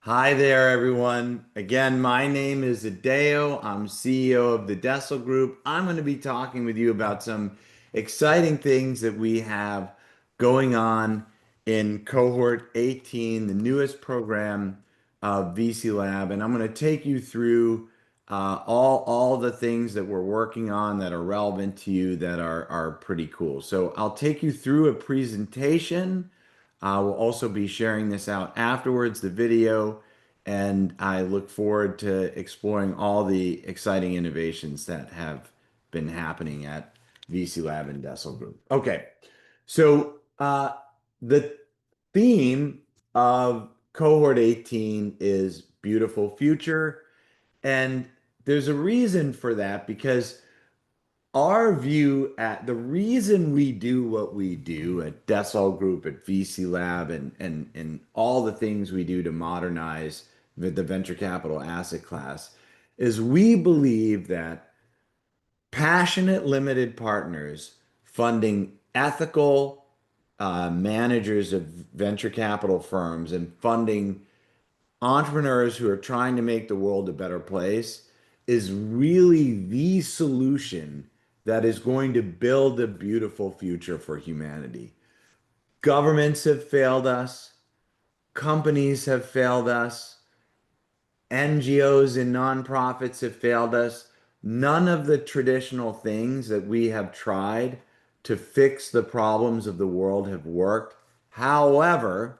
Hi there, everyone. Again, my name is Adeo. I'm CEO of the Dessel Group. I'm going to be talking with you about some exciting things that we have going on in Cohort 18, the newest program of VC Lab. And I'm going to take you through all the things that we're working on that are relevant to you that are pretty cool. So I'll take you through a presentation. We'll also be sharing this out afterwards, the video, and I look forward to exploring all the exciting innovations that have been happening at VC Lab and Dessel Group. Okay, so the theme of Cohort 18 is Beautiful Future, and there's a reason for that because our view at the reason we do what we do at Dessel Group, at VC Lab, and all the things we do to modernize the venture capital asset class is we believe that passionate limited partners funding ethical managers of venture capital firms and funding entrepreneurs who are trying to make the world a better place is really the solution that is going to build a beautiful future for humanity. Governments have failed us, companies have failed us, NGOs and nonprofits have failed us. None of the traditional things that we have tried to fix the problems of the world have worked. However,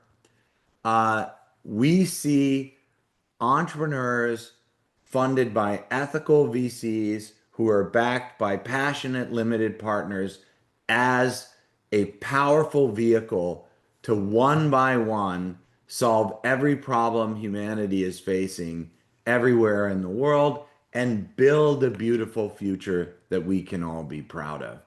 uh, we see entrepreneurs funded by ethical VCs who are backed by passionate limited partners as a powerful vehicle to one by one solve every problem humanity is facing everywhere in the world and build a beautiful future that we can all be proud of.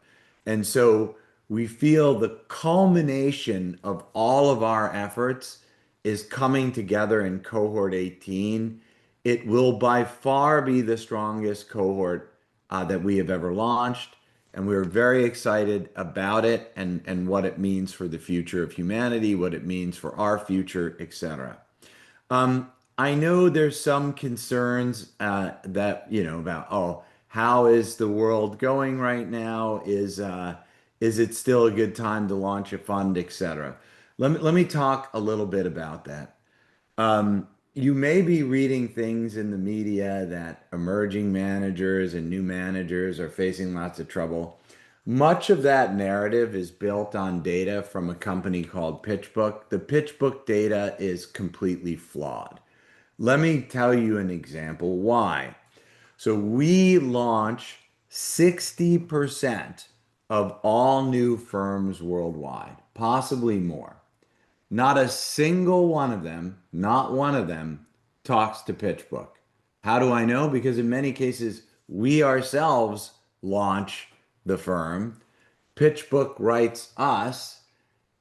And so we feel the culmination of all of our efforts is coming together in cohort 18. It will by far be the strongest cohort that we have ever launched. And we're very excited about it and what it means for the future of humanity, what it means for our future, etc. I know there's some concerns that, about, oh, how is the world going right now? Is it still a good time to launch a fund, etc.? Let me talk a little bit about that. You may be reading things in the media that emerging managers and new managers are facing lots of trouble. Much of that narrative is built on data from a company called PitchBook. The PitchBook data is completely flawed. Let me tell you an example why. So we launch 60% of all new firms worldwide, possibly more. Not a single one of them, not one of them, talks to PitchBook. How do I know? Because in many cases, we ourselves launch the firm. PitchBook writes us,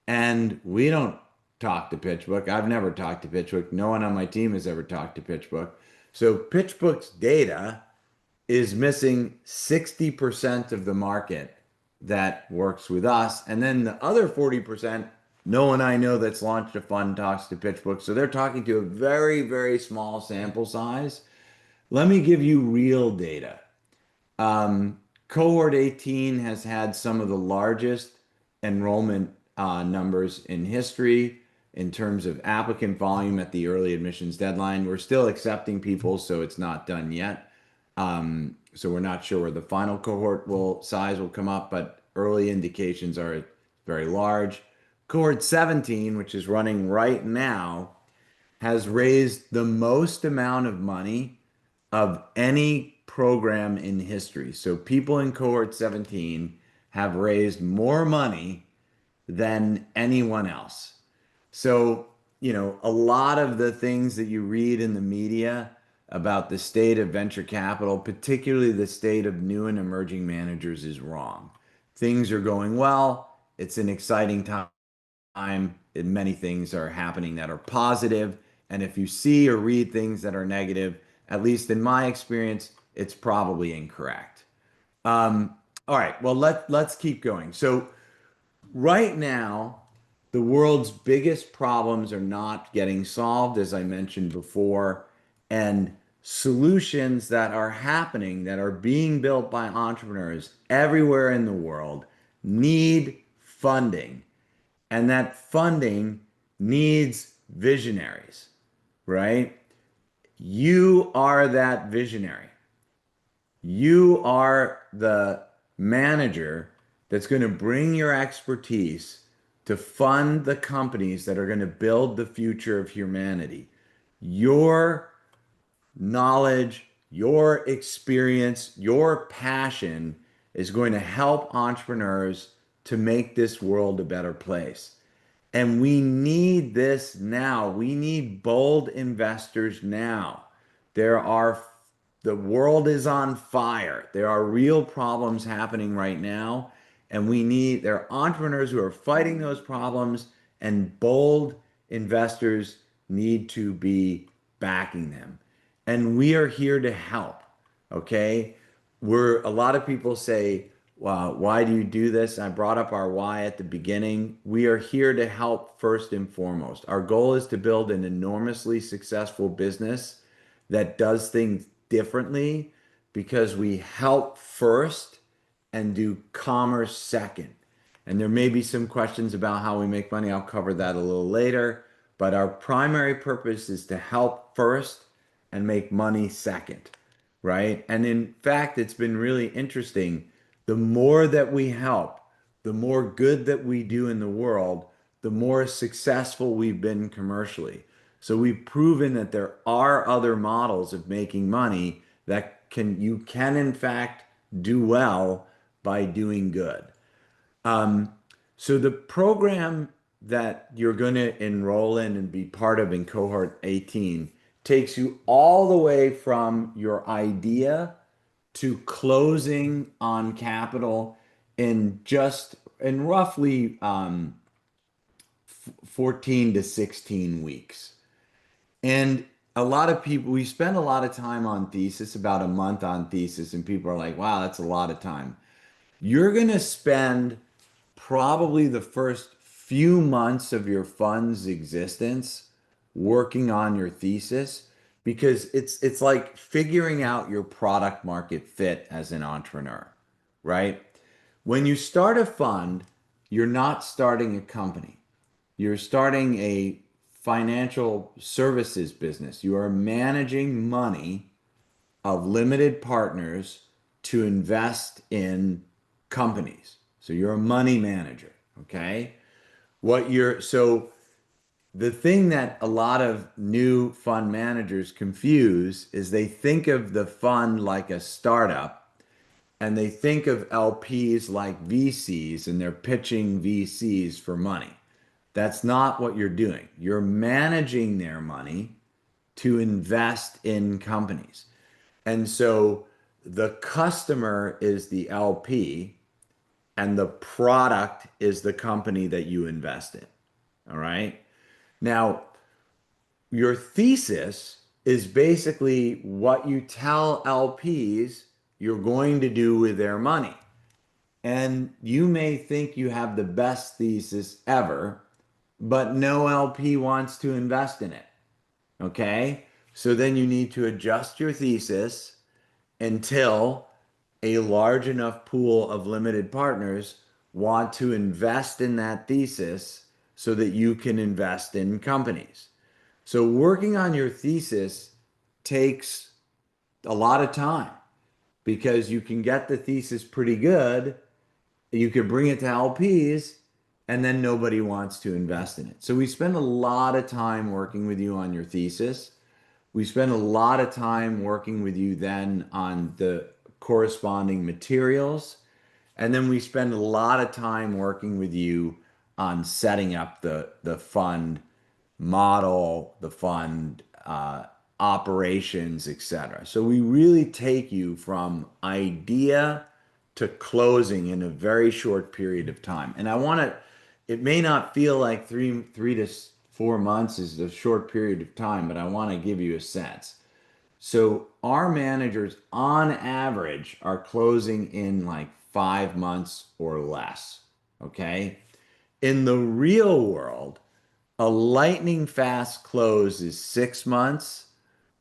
and we don't talk to PitchBook. I've never talked to PitchBook. No one on my team has ever talked to PitchBook. So PitchBook's data is missing 60% of the market that works with us. And then the other 40%, no one I know that's launched a fund talks to PitchBook. So they're talking to a very, very small sample size. Let me give you real data. Cohort 18 has had some of the largest enrollment numbers in history in terms of applicant volume at the early admissions deadline. We're still accepting people, so it's not done yet. So we're not sure where the final cohort size will come up, but early indications are very large. Cohort 17, which is running right now, has raised the most amount of money of any program in history. So people in cohort 17 have raised more money than anyone else. So, a lot of the things that you read in the media about the state of venture capital, particularly the state of new and emerging managers, is wrong. Things are going well. It's an exciting time. Many things are happening that are positive. And if you see or read things that are negative, at least in my experience, it's probably incorrect. All right, well, let's keep going. So right now, the world's biggest problems are not getting solved, as I mentioned before, and solutions that are happening, that are being built by entrepreneurs everywhere in the world, need funding. And that funding needs visionaries, right? You are that visionary. You are the manager that's going to bring your expertise to fund the companies that are going to build the future of humanity. Your knowledge, your experience, your passion is going to help entrepreneurs to make this world a better place. And we need this now. We need bold investors now. There are, the world is on fire. There are real problems happening right now. And there are entrepreneurs who are fighting those problems, and bold investors need to be backing them. And we are here to help. Okay. A lot of people say, wow, why do you do this? I brought up our why at the beginning. We are here to help first and foremost. Our goal is to build an enormously successful business that does things differently because we help first and do commerce second. And there may be some questions about how we make money. I'll cover that a little later. But our primary purpose is to help first and make money second, right? And in fact, it's been really interesting. The more that we help, the more good that we do in the world, the more successful we've been commercially. So we've proven that there are other models of making money that you can in fact do well by doing good. Um, so the program that you're going to enroll in and be part of in cohort 18 takes you all the way from your idea to closing on capital in roughly 14 to 16 weeks. And a lot of people, we spend a lot of time on thesis, about a month on thesis, and people are like, wow, that's a lot of time. You're going to spend probably the first few months of your fund's existence working on your thesis, because it's like figuring out your product market fit as an entrepreneur, right? When you start a fund, you're not starting a company. You're starting a financial services business. You are managing money of limited partners to invest in companies. So you're a money manager, okay? So the thing that a lot of new fund managers confuse is they think of the fund like a startup, and they think of LPs like VCs, and they're pitching VCs for money. That's not what you're doing. You're managing their money to invest in companies. And so the customer is the LP, and the product is the company that you invest in. All right. Now, your thesis is basically what you tell LPs you're going to do with their money. And you may think you have the best thesis ever, but no LP wants to invest in it. Okay. So then you need to adjust your thesis until a large enough pool of limited partners want to invest in that thesis so that you can invest in companies. So working on your thesis takes a lot of time, because you can get the thesis pretty good, you could bring it to LPs, and then nobody wants to invest in it. So we spend a lot of time working with you on your thesis. We spend a lot of time working with you then on the corresponding materials. And then we spend a lot of time working with you on setting up the fund model, the fund operations, etc. So we really take you from idea to closing in a very short period of time. And it may not feel like three to 4 months is a short period of time, but I want to give you a sense. So our managers on average are closing in like 5 months or less. Okay. In the real world, a lightning fast close is 6 months.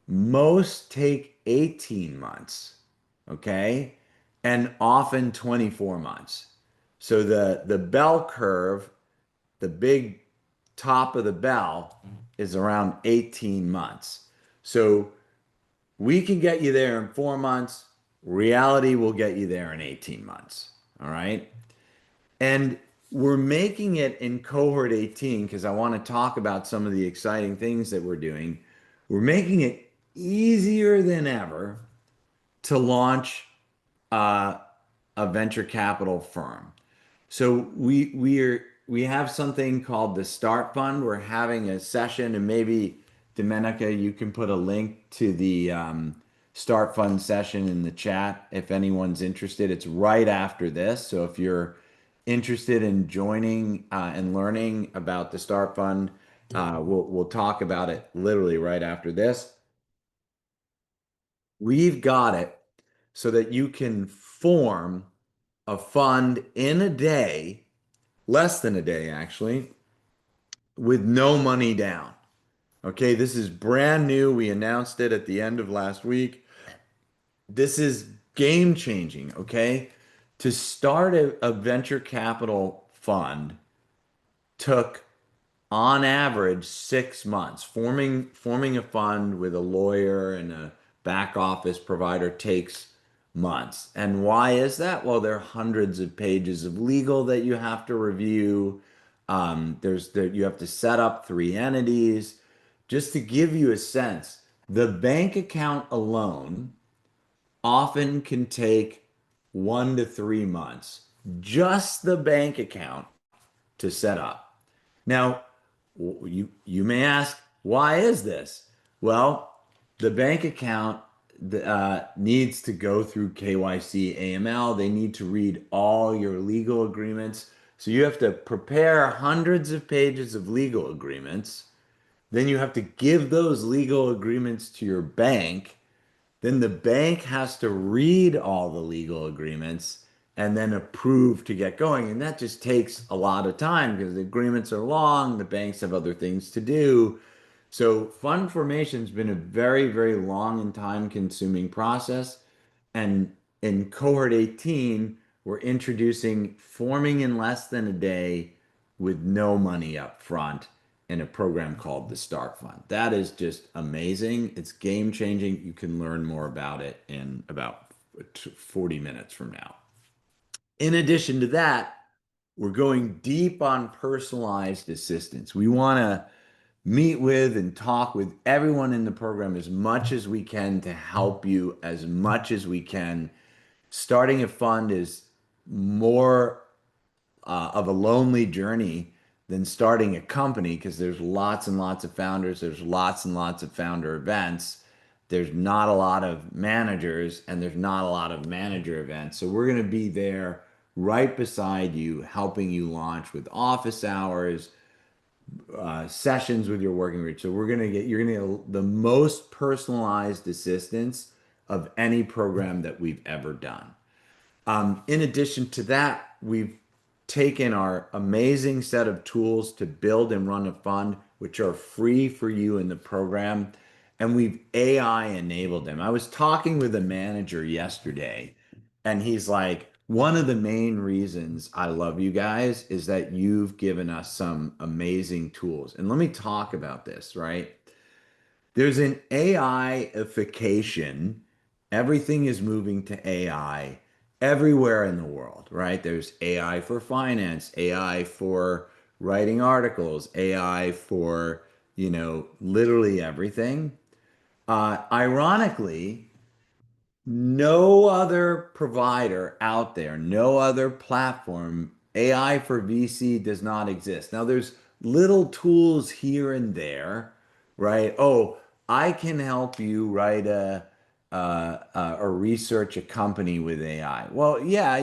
Most take 18 months, okay? And often 24 months. So the bell curve, the big top of the bell is around 18 months. So we can get you there in 4 months. Reality will get you there in 18 months. All right. And we're making it in cohort 18 because I want to talk about some of the exciting things that we're doing. We're making it easier than ever to launch uh, a venture capital firm. So we have something called the Start Fund. We're having a session, and maybe Domenica, you can put a link to the Start Fund session in the chat if anyone's interested. It's right after this. So if you're interested in joining and learning about the Start Fund, we'll talk about it literally right after this. We've got it so that you can form a fund in a day, less than a day actually, with no money down. Okay, this is brand new. We announced it at the end of last week. This is game changing, okay? To start a venture capital fund took on average 6 months. Forming a fund with a lawyer and a back office provider takes months. And why is that? Well, there are hundreds of pages of legal that you have to review. You have to set up three entities. Just to give you a sense, the bank account alone often can take 1 to 3 months. Just the bank account to set up. Now, you may ask, why is this? Well, the bank account needs to go through KYC, AML. They need to read all your legal agreements. So you have to prepare hundreds of pages of legal agreements. Then you have to give those legal agreements to your bank. Then the bank has to read all the legal agreements and then approve to get going. And that just takes a lot of time because the agreements are long, the banks have other things to do. So fund formation's been a very, very long and time consuming process. And in cohort 18, we're introducing forming in less than a day with no money up front in a program called the Start Fund. That is just amazing. It's game changing. You can learn more about it in about 40 minutes from now. In addition to that, we're going deep on personalized assistance. We want to meet with and talk with everyone in the program as much as we can to help you as much as we can. Starting a fund is more of a lonely journey than starting a company because there's lots and lots of founders, there's lots and lots of founder events, there's not a lot of managers, and there's not a lot of manager events. So we're going to be there right beside you, helping you launch with office hours, sessions with your working group. So you're going to get the most personalized assistance of any program that we've ever done. In addition to that, we've taken our amazing set of tools to build and run a fund, which are free for you in the program, and we've AI enabled them. I was talking with a manager yesterday, and he's like, one of the main reasons I love you guys is that you've given us some amazing tools. And let me talk about this, right? There's an AI-ification. Everything is moving to AI everywhere in the world, right? There's AI for finance, AI for writing articles, AI for, literally everything. Ironically, no other provider out there, no other platform, AI for VC does not exist. Now, there's little tools here and there, right? Oh, I can help you write or research a company with AI. Well, yeah,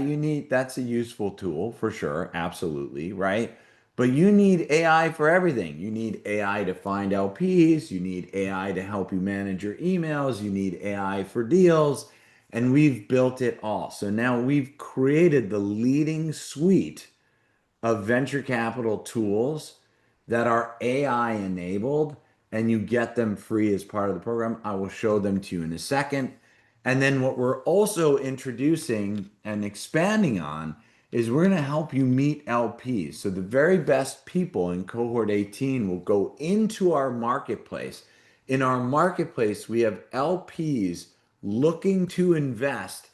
that's a useful tool for sure, absolutely, right? But you need AI for everything. You need AI to find LPs, you need AI to help you manage your emails, you need AI for deals, and we've built it all. So now we've created the leading suite of venture capital tools that are AI enabled, and you get them free as part of the program. I will show them to you in a second. And then what we're also introducing and expanding on is we're going to help you meet LPs. So the very best people in cohort 18 will go into our marketplace. In our marketplace, we have LPs looking to invest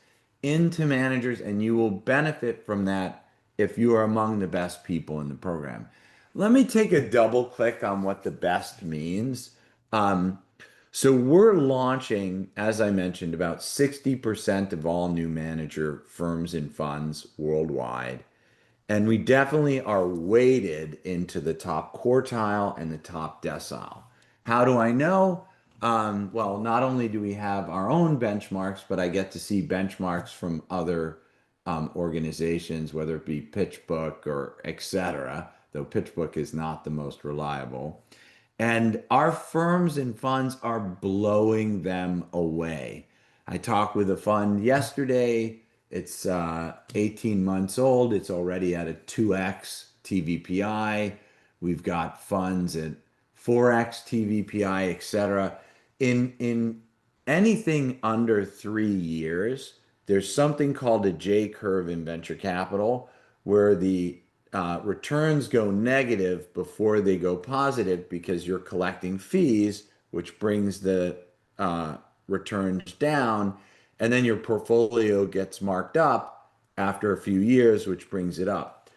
into managers, and you will benefit from that if you are among the best people in the program. Let me take a double click on what the best means. Um, so we're launching, as I mentioned, about 60% of all new manager firms and funds worldwide. And we definitely are weighted into the top quartile and the top decile. How do I know? Well, not only do we have our own benchmarks, but I get to see benchmarks from other organizations, whether it be PitchBook or etc., though PitchBook is not the most reliable. And our firms and funds are blowing them away. I talked with a fund yesterday. It's 18 months old. It's already at a 2x TVPI. We've got funds at 4x TVPI, etc. In anything under 3 years, there's something called a J curve in venture capital, where the returns go negative before they go positive because you're collecting fees, which brings the returns down, and then your portfolio gets marked up after a few years, which brings it up.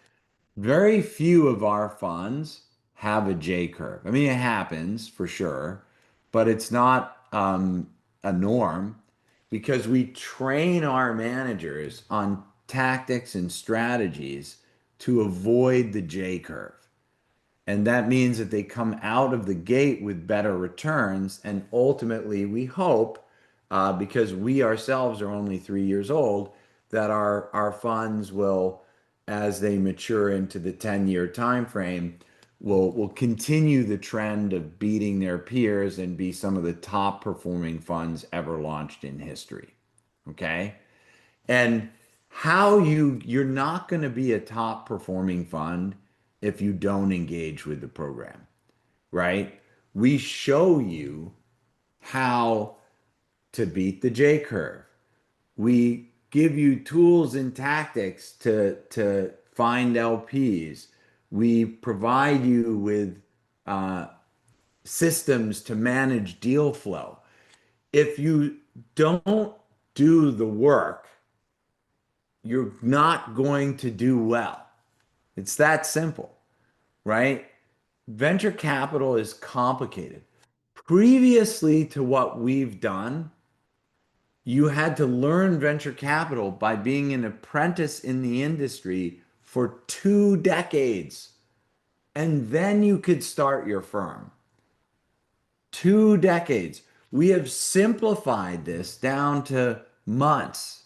Very few of our funds have a J curve. I mean, it happens for sure, but it's not a norm because we train our managers on tactics and strategies to avoid the J curve. And that means that they come out of the gate with better returns. And ultimately, we hope, because we ourselves are only 3 years old, that our funds will, as they mature into the 10-year time frame, will continue the trend of beating their peers and be some of the top performing funds ever launched in history. Okay? And you're not going to be a top performing fund if you don't engage with the program, right? We show you how to beat the J curve. We give you tools and tactics to find LPs. We provide you with systems to manage deal flow. If you don't do the work, you're not going to do well. It's that simple, right? Venture capital is complicated. Previously to what we've done, you had to learn venture capital by being an apprentice in the industry for 2 decades, and then you could start your firm. 2 decades. We have simplified this down to months,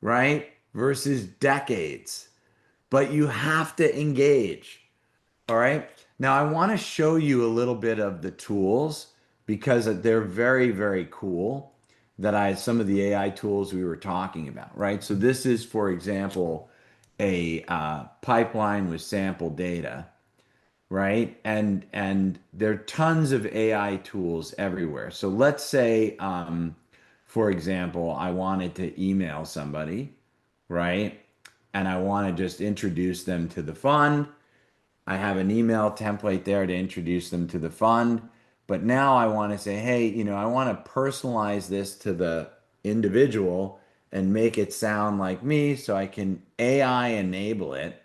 right? Versus decades. But you have to engage. All right. Now, I want to show you a little bit of the tools because they're very, very cool some of the AI tools we were talking about, right? So this is, for example, a pipeline with sample data, right? And there are tons of AI tools everywhere. So let's say, for example, I wanted to email somebody, right? And I want to just introduce them to the fund. I have an email template there to introduce them to the fund. But now I want to say, hey, I want to personalize this to the individual and make it sound like me so I can AI enable it,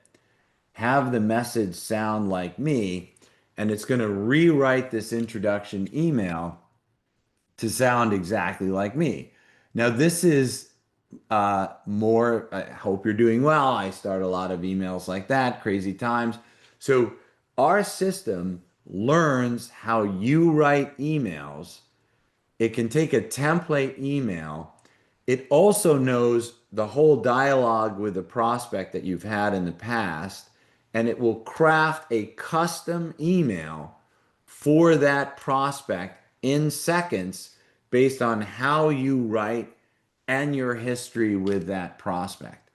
have the message sound like me, and it's going to rewrite this introduction email to sound exactly like me. Now, this is more, I hope you're doing well. I start a lot of emails like that, crazy times. So, our system learns how you write emails. It can take a template email. It also knows the whole dialogue with the prospect that you've had in the past, and it will craft a custom email for that prospect in seconds based on how you write and your history with that prospect.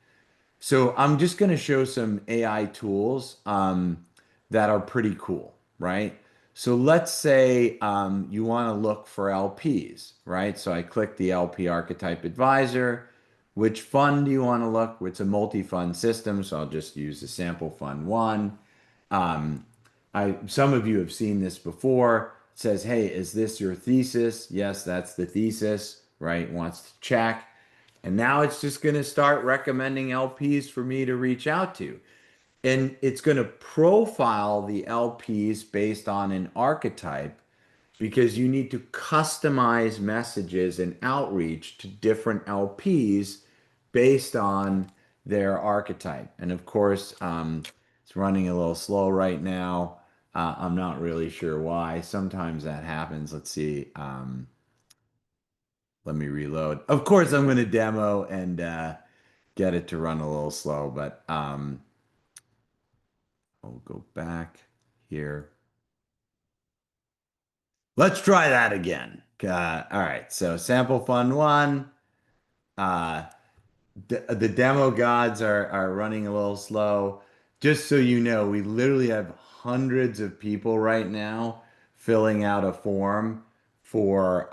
So I'm just going to show some AI tools that are pretty cool, right? So let's say you want to look for LPs, right? So I click the LP archetype advisor. Which fund do you want to look? It's a multi-fund system, so I'll just use the sample fund one. Um, some of you have seen this before. It says, hey, is this your thesis? Yes, that's the thesis, right? Wants to check. And now it's just going to start recommending LPs for me to reach out to. And it's going to profile the LPs based on an archetype because you need to customize messages and outreach to different LPs based on their archetype. And of course, it's running a little slow right now. I'm not really sure why. Sometimes that happens. Let's see. Let me reload. Of course, I'm going to demo and get it to run a little slow, but I'll go back here. Let's try that again. All right, so sample fund one. Uh, the demo gods are running a little slow. Just so you know, we literally have hundreds of people right now filling out a form for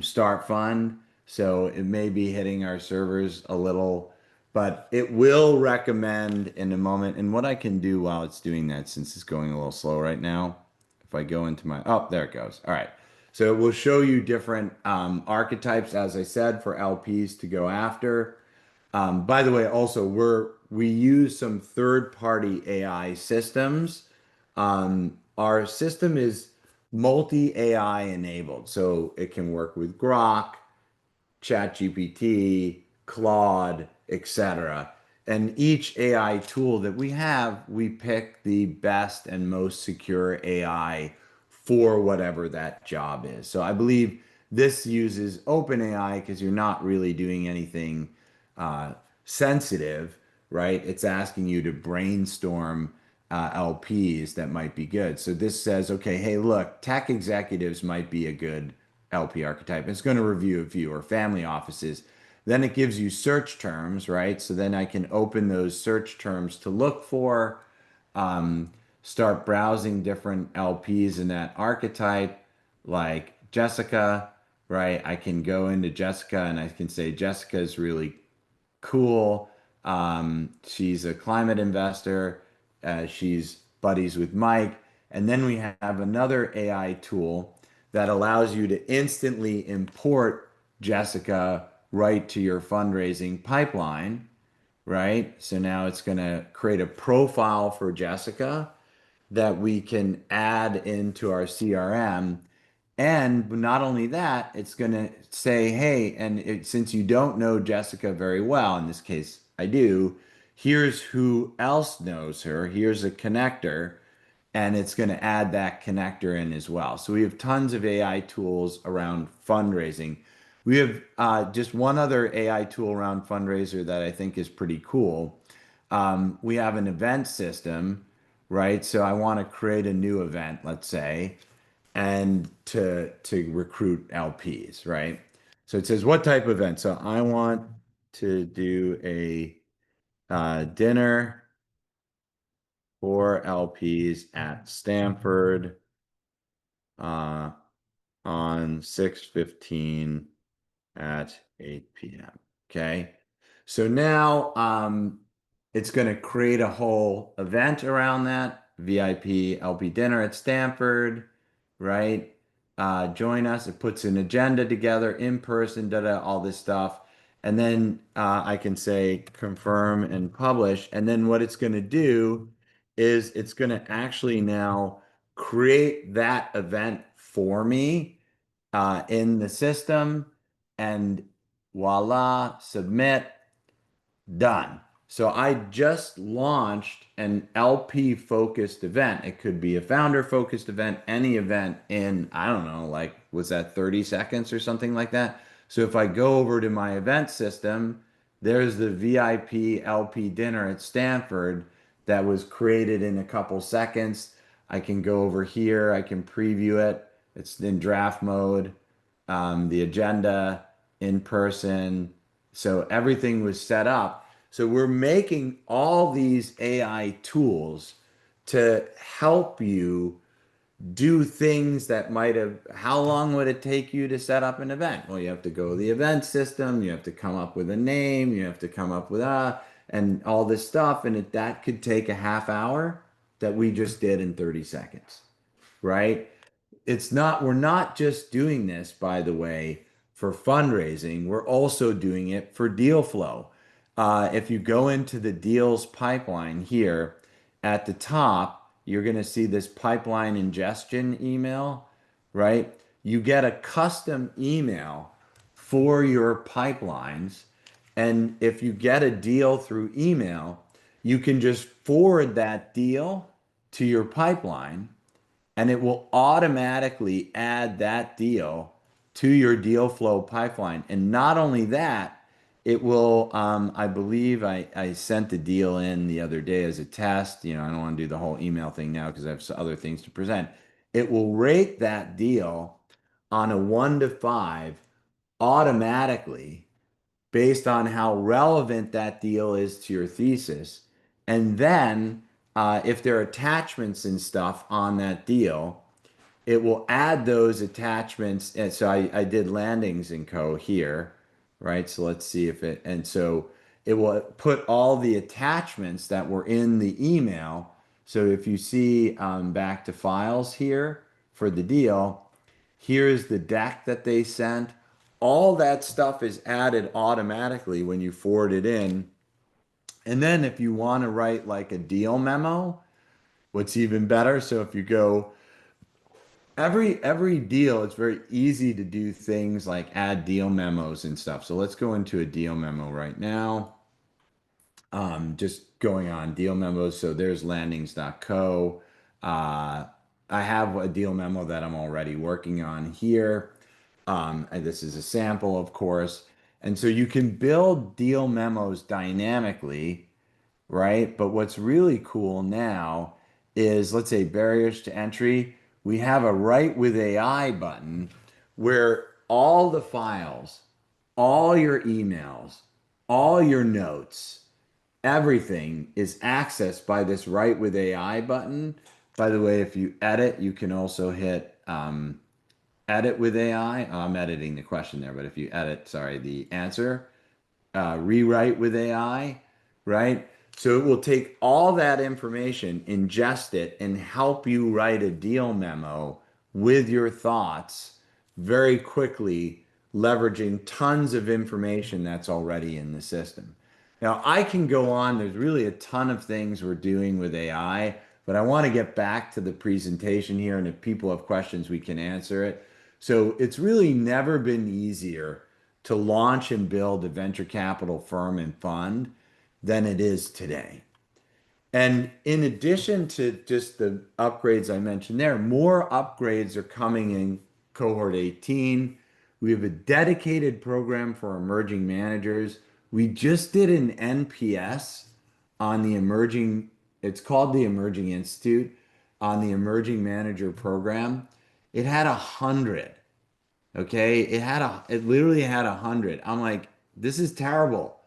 Start Fund. So it may be hitting our servers a little, but it will recommend in a moment. And what I can do while it's doing that, since it's going a little slow right now, if I go into my, oh, there it goes. All right. So it will show you different archetypes, as I said, for LPs to go after. By the way, also we use some third-party AI systems. Our system is multi-AI enabled, so it can work with Grok, ChatGPT, Claude, etc. And each AI tool that we have, we pick the best and most secure AI for whatever that job is. So I believe this uses OpenAI because you're not really doing anything uh, sensitive, right? It's asking you to brainstorm LPs that might be good. So this says, okay, hey, look, tech executives might be a good LP archetype. It's going to review a few or family offices. Then it gives you search terms, right? So then I can open those search terms to look for, um, start browsing different LPs in that archetype, like Jessica, right? I can go into Jessica and I can say Jessica is really cool. She's a climate investor. She's buddies with Mike. And then we have another AI tool that allows you to instantly import Jessica right to your fundraising pipeline, right? So now it's going to create a profile for Jessica that we can add into our CRM. And not only that, it's going to say, hey, since you don't know Jessica very well, in this case, I do, here's who else knows her. Here's a connector, and it's going to add that connector in as well. So we have tons of AI tools around fundraising. We have just one other AI tool around fundraiser that I think is pretty cool. We have an event system, right? So I want to create a new event, let's say, and to recruit LPs, right? So it says what type of event. So I want to do a dinner for LPs at Stanford uh, on 6/15 at 8 p.m. Okay. So now it's going to create a whole event around that VIP LP dinner at Stanford, right? Join us. It puts an agenda together in person, all this stuff. And then I can say confirm and publish. And then what it's going to do is it's going to actually now create that event for me in the system and voila, submit, done. So I just launched an LP focused event. It could be a founder focused event, any event in, I don't know, like, was that 30 seconds or something like that? So if I go over to my event system, there's the VIP LP dinner at Stanford that was created in a couple seconds. I can go over here, I can preview it. It's in draft mode, the agenda in person. So everything was set up. So we're making all these AI tools to help you do things that might have, how long would it take you to set up an event? Well, you have to go to the event system, you have to come up with a name, you have to come up with and all this stuff. And that could take a half hour that we just did in 30 seconds, right? We're not just doing this, by the way, for fundraising. We're also doing it for deal flow. If you go into the deals pipeline here at the top, you're going to see this pipeline ingestion email, right? You get a custom email for your pipelines. And if you get a deal through email, you can just forward that deal to your pipeline and it will automatically add that deal to your deal flow pipeline. And not only that, it will, I believe I sent the deal in the other day as a test. I don't want to do the whole email thing now because I have other things to present. It will rate that deal on a 1 to 5 automatically based on how relevant that deal is to your thesis. And then if there are attachments and stuff on that deal, it will add those attachments. And so I did landings and co here, right? So let's see if and so it will put all the attachments that were in the email. So if you see back to files here for the deal, here's the deck that they sent. All that stuff is added automatically when you forward it in. And then if you want to write like a deal memo, what's even better? So if you go every deal, it's very easy to do things like add deal memos and stuff. So let's go into a deal memo right now. Just going on deal memos. So there's landings.co. I have a deal memo that I'm already working on here. And this is a sample, of course. And so you can build deal memos dynamically, right? But what's really cool now is, let's say, barriers to entry. We have a Write with AI button where all the files, all your emails, all your notes, everything is accessed by this Write with AI button. By the way, if you edit, you can also hit edit with AI. Oh, I'm editing the question there, but if you edit, sorry, the answer, rewrite with AI, right? So it will take all that information, ingest it, and help you write a deal memo with your thoughts very quickly, leveraging tons of information that's already in the system. Now, I can go on. There's really a ton of things we're doing with AI, but I want to get back to the presentation here. And if people have questions, we can answer it. So it's really never been easier to launch and build a venture capital firm and fund than it is today. And in addition to just the upgrades I mentioned there, more upgrades are coming in Cohort 18. We have a dedicated program for emerging managers. We just did an NPS on the emerging, it's called the Emerging Institute, on the Emerging Manager Program. It had 100. Okay, it literally had 100. I'm like, this is terrible.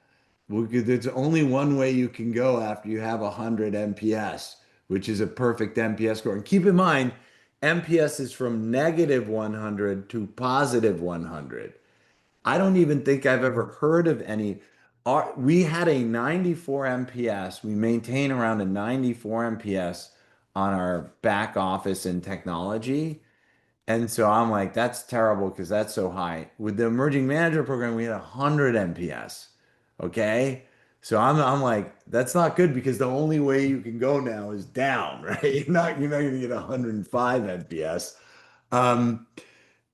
There's only one way you can go after you have 100 MPS, which is a perfect MPS score. And keep in mind, MPS is from -100 to +100. I don't even think I've ever heard of any. We had a 94 MPS. We maintain around a 94 MPS on our back office and technology. And so I'm like, that's terrible because that's so high. With the emerging manager program, we had 100 MPS. Okay. So I'm like, that's not good because the only way you can go now is down, right? You're not going to get 105 MPS. Um,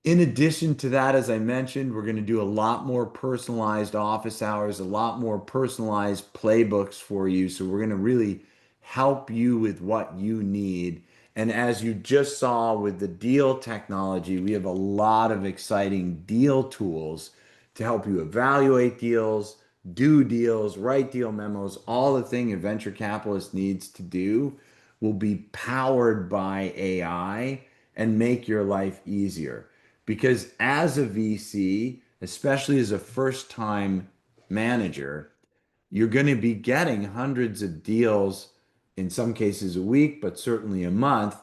in addition to that, as I mentioned, we're going to do a lot more personalized office hours, a lot more personalized playbooks for you. So we're going to really help you with what you need. And as you just saw with the deal technology, we have a lot of exciting deal tools to help you evaluate deals, do deals, write deal memos, all the thing a venture capitalist needs to do will be powered by AI and make your life easier. Because as a VC, especially as a first time manager, you're going to be getting hundreds of deals, in some cases a week, but certainly a month.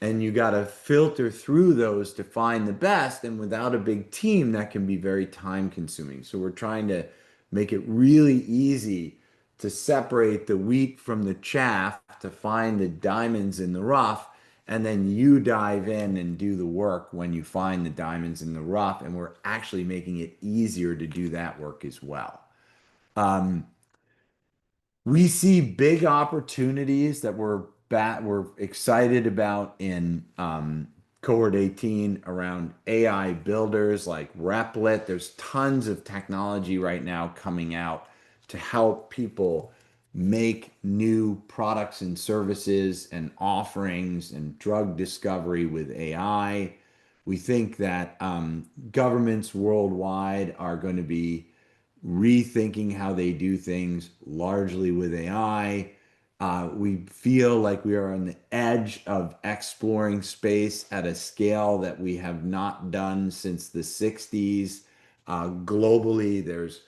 And you got to filter through those to find the best. And without a big team, that can be very time consuming. So we're trying to make it really easy to separate the wheat from the chaff, to find the diamonds in the rough. And then you dive in and do the work when you find the diamonds in the rough. And we're actually making it easier to do that work as well. Um, we see big opportunities that we're excited about in Cohort 18 around AI builders like Replit. There's tons of technology right now coming out to help people make new products and services and offerings and drug discovery with AI. We think that governments worldwide are going to be rethinking how they do things largely with AI. We feel like we are on the edge of exploring space at a scale that we have not done since the 60s. Globally, there's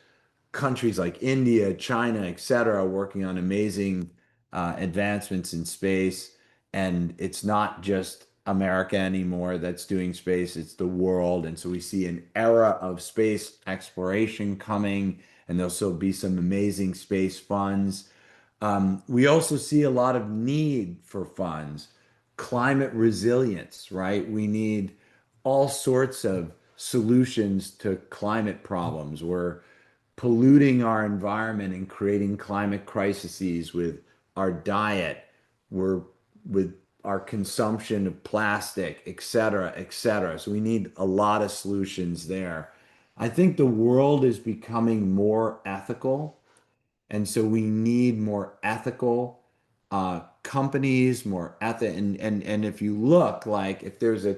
countries like India, China, et cetera, working on amazing advancements in space. And it's not just America anymore that's doing space, it's the world. And so we see an era of space exploration coming, and there'll still be some amazing space funds. We also see a lot of need for funds, climate resilience, right? We need all sorts of solutions to climate problems. We're polluting our environment and creating climate crises with our diet, we're with our consumption of plastic, et cetera, et cetera. So we need a lot of solutions there. I think the world is becoming more ethical, and so we need more ethical companies, more ethic. And if you look, like if there's a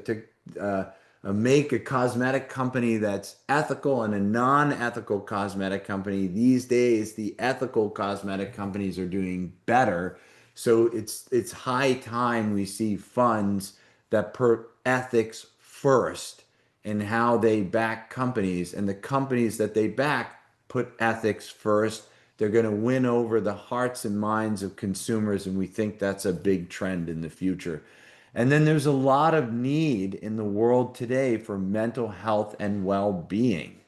cosmetic company that's ethical and a non-ethical cosmetic company, these days the ethical cosmetic companies are doing better. So it's high time we see funds that put ethics first in how they back companies, and the companies that they back put ethics first. They're going to win over the hearts and minds of consumers, and we think that's a big trend in the future. And then there's a lot of need in the world today for mental health and well-being.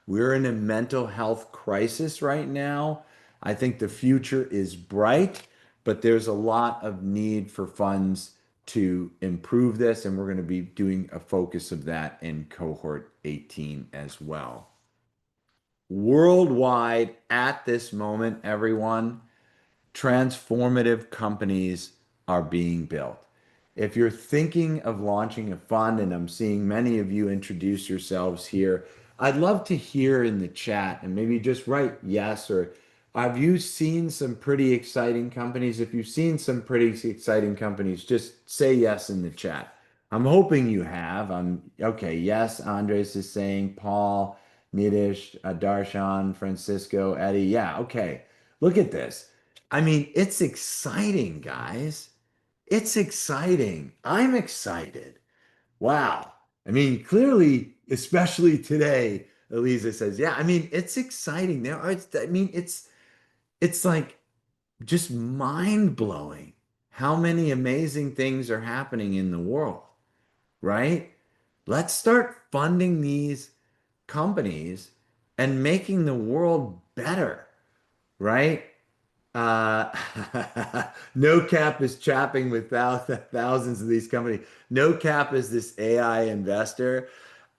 We're in a mental health crisis right now. I think the future is bright, but there's a lot of need for funds to improve this, and we're going to be doing a focus of that in Cohort 18 as well. Worldwide, at this moment, everyone, transformative companies are being built. If you're thinking of launching a fund, and I'm seeing many of you introduce yourselves here, I'd love to hear in the chat and maybe just write yes, or have you seen some pretty exciting companies? If you've seen some pretty exciting companies, just say yes in the chat. I'm hoping you have. I'm okay. Yes, Andres is saying Paul, Nidish, Darshan, Francisco, Eddie. Yeah, okay. Look at this. I mean, it's exciting, guys. It's exciting. I'm excited. Wow. I mean, clearly, especially today, Eliza says, yeah, I mean, it's exciting. I mean, it's like just mind-blowing how many amazing things are happening in the world, right? Let's start funding these companies and making the world better, right? Uh, no cap is chapping with thousands of these companies. No cap is this AI investor.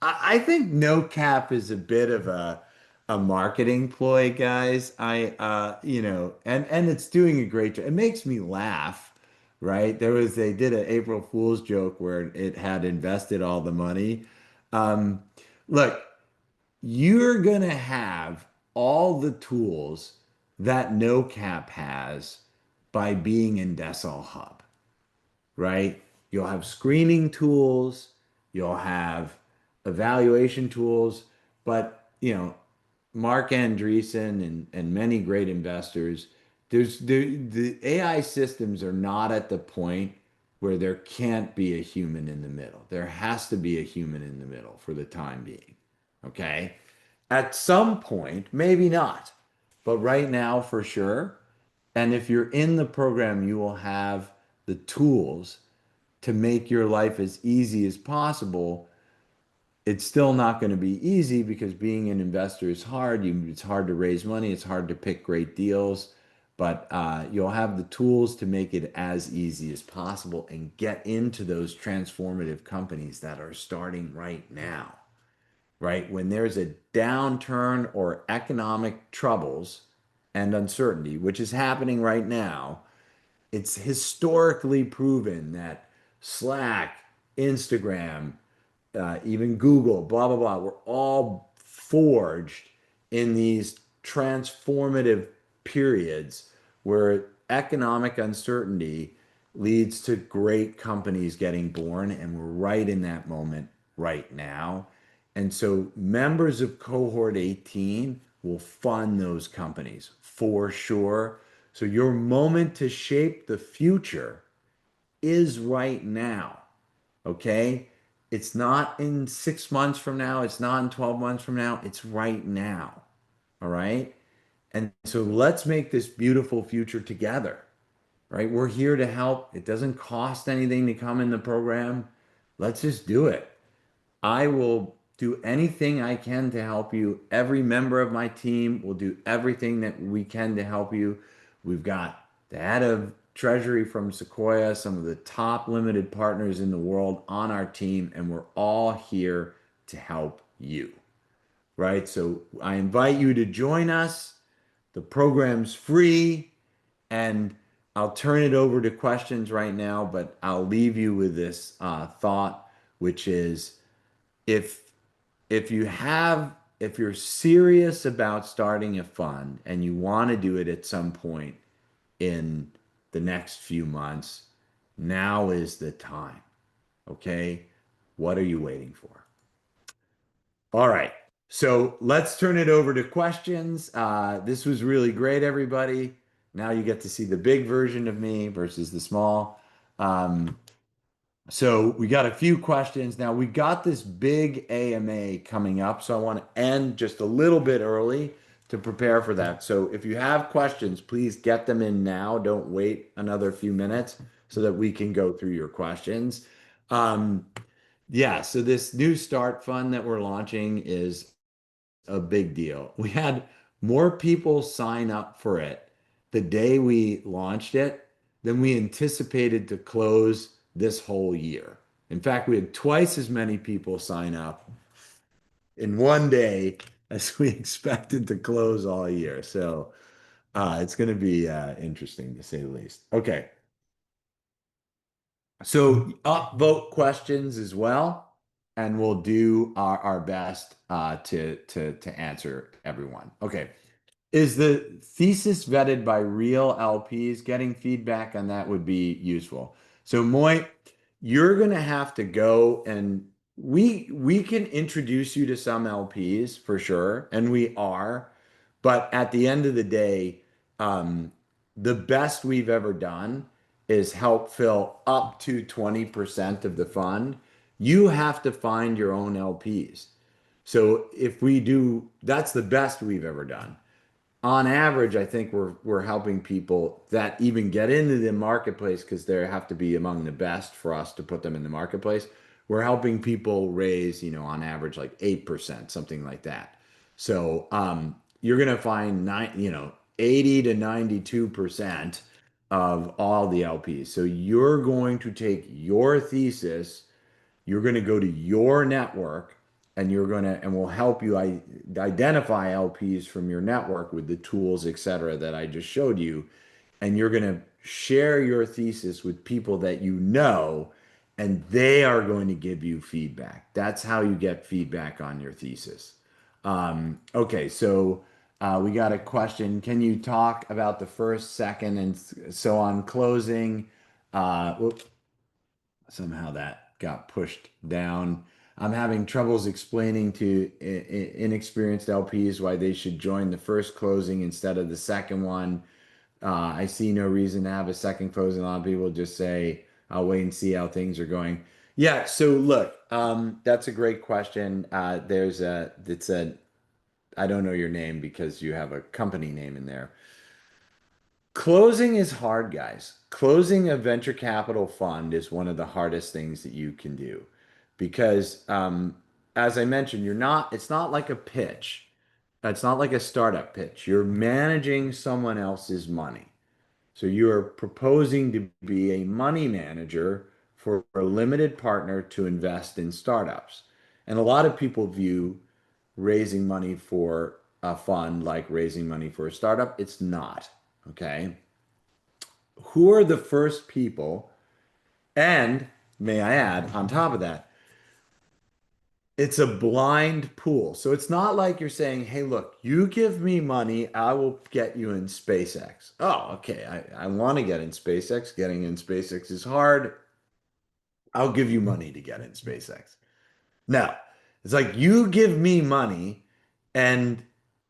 I think no cap is a bit of a marketing ploy, guys. And it's doing a great job. It makes me laugh, right? They did an April Fool's joke where it had invested all the money. Um, Look, you're going to have all the tools that NoCap has by being in Decile Hub, right? You'll have screening tools, you'll have evaluation tools, but Mark Andreessen and many great investors, the AI systems are not at the point where there can't be a human in the middle. There has to be a human in the middle for the time being. Okay. At some point, maybe not, but right now for sure. And if you're in the program, you will have the tools to make your life as easy as possible. It's still not going to be easy because being an investor is hard. It's hard to raise money. It's hard to pick great deals, but you'll have the tools to make it as easy as possible and get into those transformative companies that are starting right now, right? When there's a downturn or economic troubles and uncertainty, which is happening right now, it's historically proven that Slack, Instagram, even Google, blah, blah, blah, were all forged in these transformative periods where economic uncertainty leads to great companies getting born. And we're right in that moment right now. And so members of Cohort 18 will fund those companies for sure. So your moment to shape the future is right now. Okay. It's not in 6 months from now. It's not in 12 months from now. It's right now. All right. And so let's make this beautiful future together. Right. We're here to help. It doesn't cost anything to come in the program. Let's just do it. I will do anything I can to help you. Every member of my team will do everything that we can to help you. We've got the head of treasury from Sequoia, some of the top limited partners in the world on our team, and we're all here to help you, right? So I invite you to join us. The program's free, and I'll turn it over to questions right now, but I'll leave you with this thought, which is if if you're serious about starting a fund and you want to do it at some point in the next few months, now is the time. Okay? What are you waiting for? All right. So let's turn it over to questions. This was really great, everybody. Now you get to see the big version of me versus the small. Um, So we got a few questions. Now we got this big AMA coming up, so I want to end just a little bit early to prepare for that. So if you have questions, please get them in now. Don't wait another few minutes so that we can go through your questions. Um, yeah, so this new start fund that we're launching is a big deal. We had more people sign up for it the day we launched it than we anticipated to close this whole year. In fact, we had twice as many people sign up in one day as we expected to close all year. So it's going to be interesting to say the least. Okay. So upvote questions as well, and we'll do our best to answer everyone. Okay. Is the thesis vetted by real LPs? Getting feedback on that would be useful. So, Moy, you're gonna have to go and we can introduce you to some LPs for sure, and we are, but at the end of the day, um, the best we've ever done is help fill up to 20% of the fund. You have to find your own LPs. So if we do, that's the best we've ever done. On average, I think we're helping people that even get into the marketplace because they have to be among the best for us to put them in the marketplace. We're helping people raise, on average, like 8%, something like that. So you're gonna find 80 to 92% of all the LPs. So you're going to take your thesis, you're going to go to your network, and we'll help you identify LPs from your network with the tools, et cetera, that I just showed you. And you're going to share your thesis with people that you know, and they are going to give you feedback. That's how you get feedback on your thesis. Okay, so we got a question. Can you talk about the first, second, and so on closing? Whoop, somehow that got pushed down. I'm having troubles explaining to inexperienced LPs why they should join the first closing instead of the second one. I see no reason to have a second closing. A lot of people just say, I'll wait and see how things are going. Yeah, so look, that's a great question. It's I don't know your name because you have a company name in there. Closing is hard, guys. Closing a venture capital fund is one of the hardest things that you can do because, as I mentioned, it's not like a pitch. It's not like a startup pitch. You're managing someone else's money. So you are proposing to be a money manager for a limited partner to invest in startups. And a lot of people view raising money for a fund like raising money for a startup. It's not. Okay. Who are the first people? And may I add, on top of that, it's a blind pool. So it's not like you're saying, hey, look, you give me money, I will get you in SpaceX. Oh, okay. I want to get in SpaceX. Getting in SpaceX is hard. I'll give you money to get in SpaceX. No, it's like you give me money and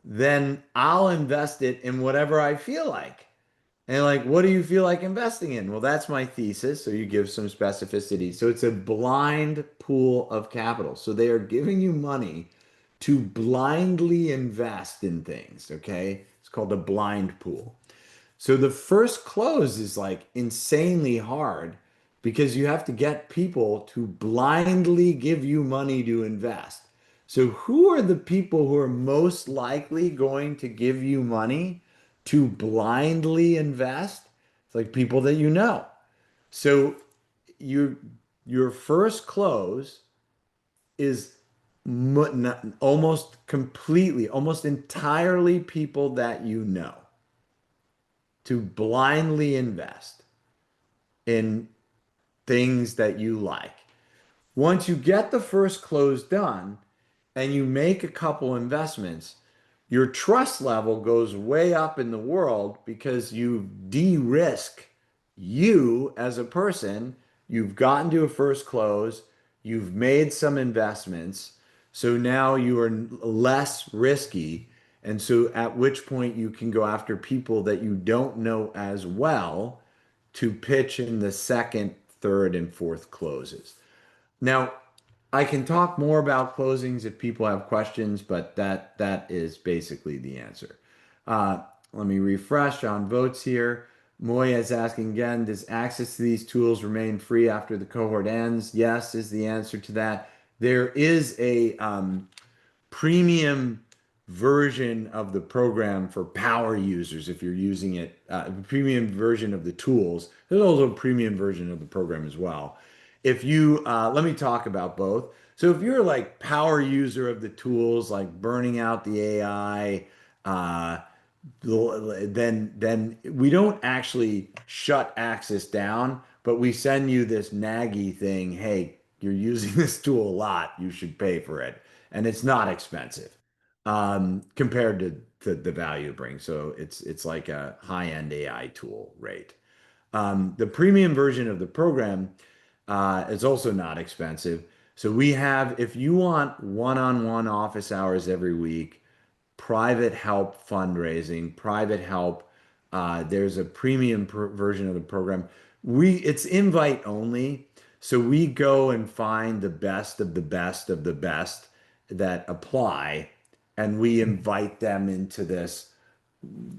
then I'll invest it in whatever I feel like. And like, what do you feel like investing in? Well, that's my thesis. So you give some specificity. So it's a blind pool of capital. So they are giving you money to blindly invest in things. Okay. It's called a blind pool. So the first close is like insanely hard because you have to get people to blindly give you money to invest. So who are the people who are most likely going to give you money to blindly invest? It's like people that you know. So your your first close is almost completely, almost entirely people that you know to blindly invest in things that you like. Once you get the first close done and you make a couple investments, your trust level goes way up in the world because you de-risk you as a person. You've gotten to a first close, you've made some investments, so now you are less risky. And so at which point you can go after people that you don't know as well to pitch in the second, third, and fourth closes. Now, I can talk more about closings if people have questions, but that is basically the answer. Uh, Let me refresh on votes here. Moya is asking again, does access to these tools remain free after the cohort ends? Yes, is the answer to that. There is a premium version of the program for power users if you're using it, premium version of the tools. There's also a premium version of the program as well. If you, let me talk about both. So if you're like power user of the tools, like burning out the AI, uh, then we don't actually shut access down, but we send you this naggy thing. Hey, you're using this tool a lot. You should pay for it, and it's not expensive compared to the value it brings. So it's like a high-end AI tool rate. The premium version of the program is also not expensive. So we have, if you want one-on-one office hours every week, private help fundraising, private help. There's a premium version of the program. It's invite only, so we go and find the best of the best of the best that apply, and we invite them into this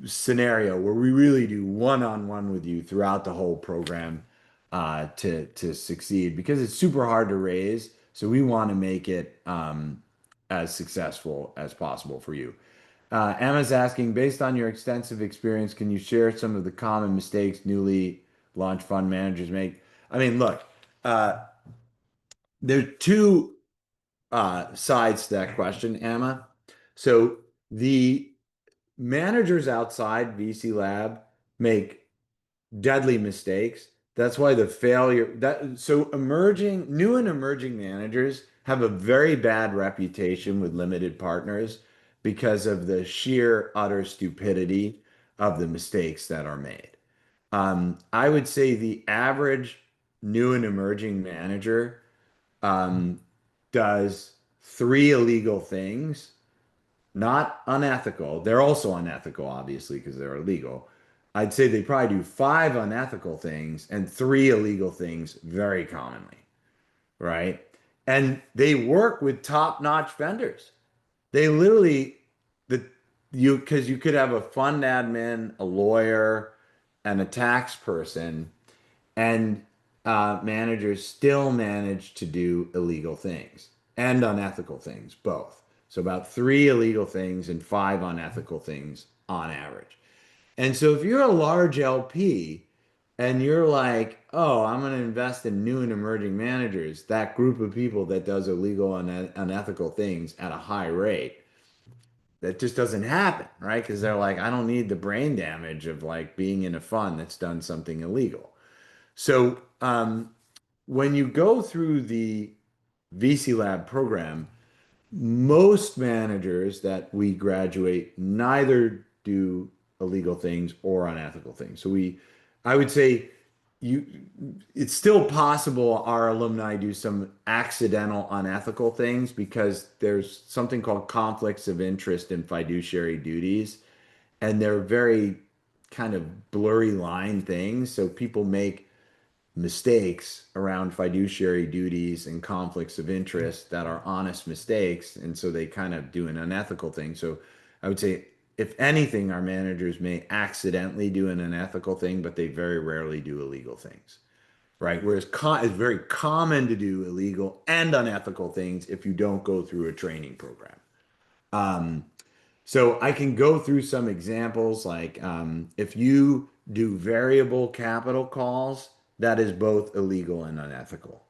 scenario where we really do one-on-one with you throughout the whole program to succeed because it's super hard to raise. So we want to make it as successful as possible for you. Emma's asking, based on your extensive experience, can you share some of the common mistakes newly launched fund managers make? I mean, look, uh, there are two sides to that question, Emma. So the managers outside VC Lab make deadly mistakes. That's why the failure that so emerging new and emerging managers have a very bad reputation with limited partners because of the sheer utter stupidity of the mistakes that are made. I would say the average new and emerging manager um, does three illegal things, not unethical. They're also unethical, obviously, because they're illegal. I'd say they probably do five unethical things and three illegal things very commonly, right? And they work with top-notch vendors. They literally the you because you could have a fund admin, a lawyer, and a tax person, and managers still manage to do illegal things and unethical things, both. So about three illegal things and five unethical things on average. And so if you're a large LP and you're like, oh, I'm going to invest in new and emerging managers, that group of people that does illegal and unethical things at a high rate, that just doesn't happen, right? Because they're like, I don't need the brain damage of like being in a fund that's done something illegal. So when you go through the VC Lab program, most managers that we graduate neither do illegal things or unethical things. I would say you, it's still possible our alumni do some accidental unethical things because there's something called conflicts of interest and fiduciary duties, and they're very kind of blurry line things. So people make mistakes around fiduciary duties and conflicts of interest that are honest mistakes. And so they kind of do an unethical thing. So I would say, if anything, our managers may accidentally do an unethical thing, but they very rarely do illegal things, right? Whereas it's very common to do illegal and unethical things if you don't go through a training program. Um, so I can go through some examples like if you do variable capital calls, that is both illegal and unethical.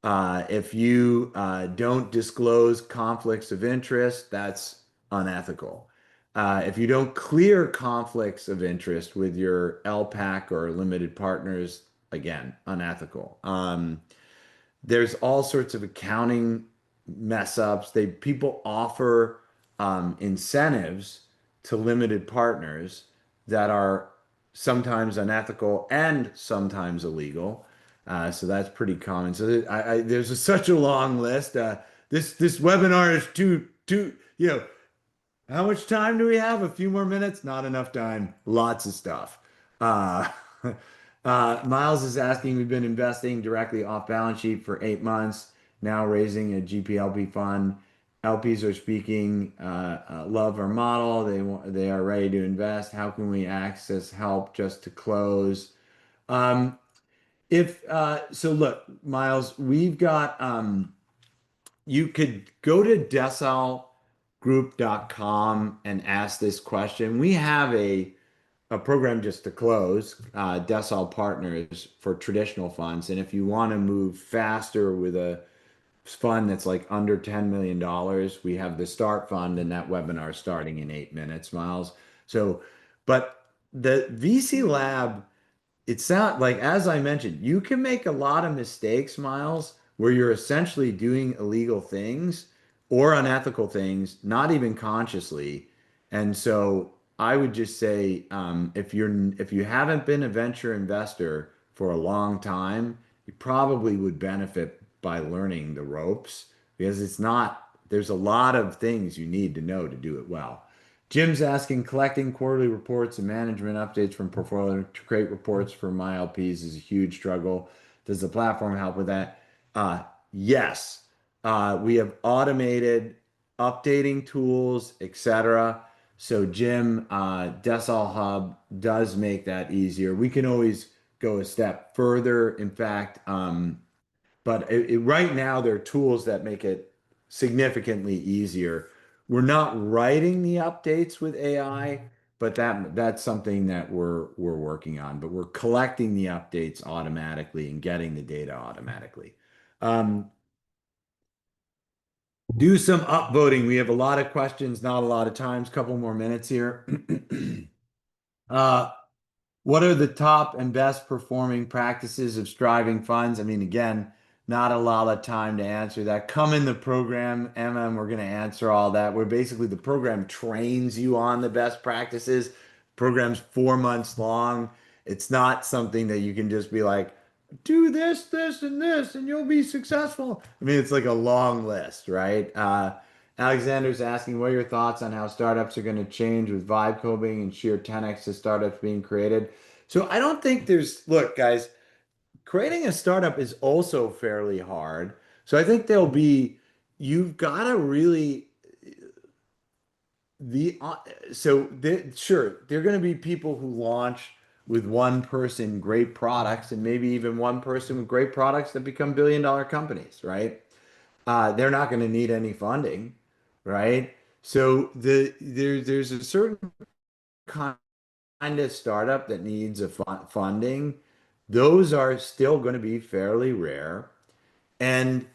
If you don't disclose conflicts of interest, that's unethical. If you don't clear conflicts of interest with your LPAC or limited partners, again, unethical. There's all sorts of accounting mess ups. People offer incentives to limited partners that are sometimes unethical and sometimes illegal. So that's pretty common. So there's such a long list. This webinar is too. How much time do we have? A few more minutes? Not enough time. Lots of stuff. Uh, Miles is asking, we've been investing directly off balance sheet for 8 months, now raising a GPLP fund. LPs are speaking, love our model. They are ready to invest. How can we access help just to close? Um, if so, look, Miles, we've got you could go to decilegroup.com and ask this question. We have a program just to close, Decile Partners for traditional funds. And if you want to move faster with a fund that's like under $10 million, we have the Start Fund, and that webinar starting in 8 minutes, Miles. So, but the VC Lab, it's not like, as I mentioned, you can make a lot of mistakes, Miles, where you're essentially doing illegal things or unethical things, not even consciously. And so I would just say, if you haven't been a venture investor for a long time, you probably would benefit by learning the ropes because there's a lot of things you need to know to do it well. Jim's asking, collecting quarterly reports and management updates from portfolio to create reports for my LPs is a huge struggle. Does the platform help with that? Yes. We have automated updating tools, etc. So Jim, Decile Hub does make that easier. We can always go a step further. In fact, but right now, there are tools that make it significantly easier. We're not writing the updates with AI, but that's something that we're working on. But we're collecting the updates automatically and getting the data automatically. Um, do some upvoting. We have a lot of questions, not a lot of times. Couple more minutes here. Uh, what are the top and best performing practices of striving funds? I mean, again, not a lot of time to answer that. Come in the program, Emma, and we're going to answer all that. Where basically the program trains you on the best practices. Program's 4 months long. It's not something that you can just be like, do this, this, and this, and you'll be successful. I mean, it's like a long list, right? Alexander's asking, what are your thoughts on how startups are going to change with vibe coding and sheer 10x of startups being created? So I don't think look, guys, creating a startup is also fairly hard. So I think you've got to really the so sure, there are going to be people who launch with one person great products and maybe even one person with great products that become billion-dollar companies, right? They're not going to need any funding, right? So there's a certain kind of startup that needs a funding. Those are still going to be fairly rare. And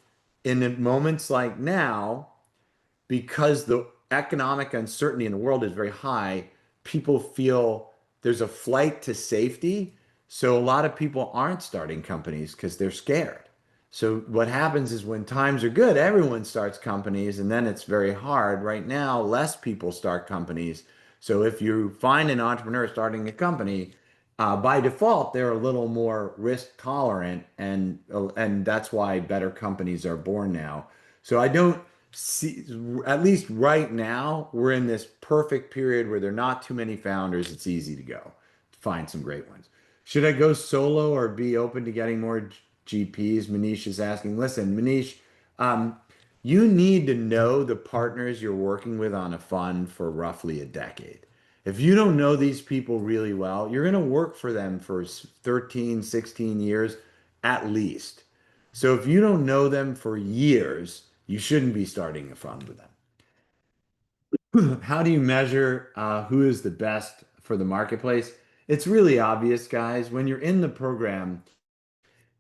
in moments like now, because the economic uncertainty in the world is very high, people feel there's a flight to safety. So a lot of people aren't starting companies because they're scared. So what happens is when times are good, everyone starts companies, and then it's very hard. Right now, less people start companies. So if you find an entrepreneur starting a company, by default, they're a little more risk tolerant, and that's why better companies are born now. So I don't see, at least right now, we're in this perfect period where there are not too many founders. It's easy to go find some great ones. Should I go solo or be open to getting more GPs? Manish is asking. Listen, Manish, um, you need to know the partners you're working with on a fund for roughly a decade. If you don't know these people really well, you're going to work for them for 13, 16 years at least. So if you don't know them for years, you shouldn't be starting a fund with them. How do you measure who is the best for the marketplace? It's really obvious, guys. When you're in the program,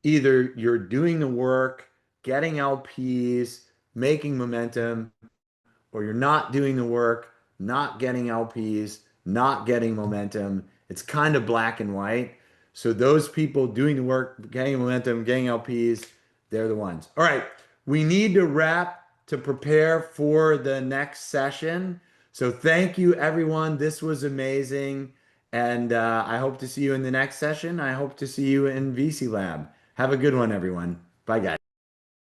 either you're doing the work, getting LPs, making momentum, or you're not doing the work, not getting LPs, not getting momentum. It's kind of black and white. So those people doing the work, getting momentum, getting LPs, they're the ones. All right, we need to wrap to prepare for the next session. So thank you, everyone. This was amazing. And I hope to see you in the next session. I hope to see you in VC Lab. Have a good one, everyone. Bye, guys.